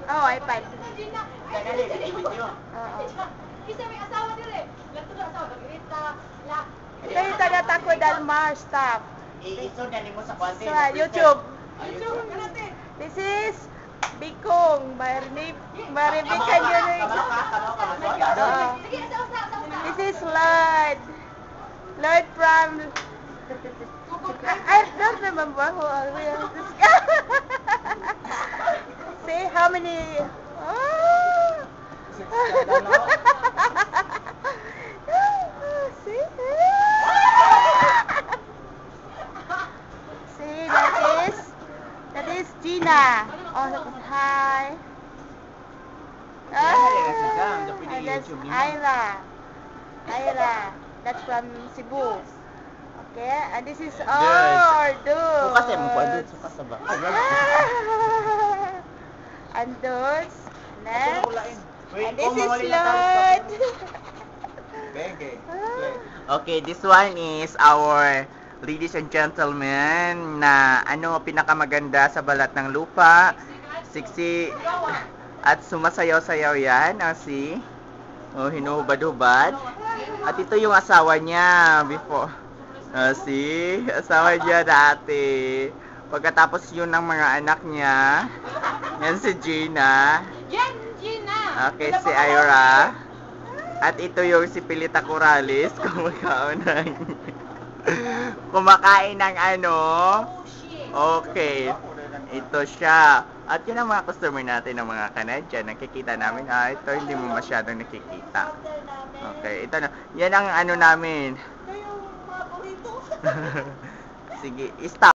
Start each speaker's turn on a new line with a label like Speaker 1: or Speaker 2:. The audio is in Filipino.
Speaker 1: Oh, iPad. Ito yung taga-Taco Del Mar staff. Sa YouTube. This is Bikong. Maribikan yun eh. This is Lloyd. Lloyd from... I don't remember who are we. See how many... Oh. See? See, that is Gina. Oh, hi. And that's Ira. That's from Cebu. Okay, and this is Ordus. And those next. And this is Lord.
Speaker 2: Okay, this one is our ladies and gentlemen na pinakamaganda sa balat ng lupa. Sexy at sumasayaw-sayaw yan. Hinuhubad-hubad. At ito yung asawa niya before. Asawa niya dati. Pagkatapos yun ng mga anak niya. Yan si Gina.
Speaker 1: Gina.
Speaker 2: Okay, si Ira. At ito yung si Pilita Corrales. Kumakain ng Okay. Ito siya. At yun ang mga customer natin ng mga Canadian. Nakikita namin. Ito hindi mo masyadong nakikita. Okay. Ito na. Yan ang namin. Sige. Stop.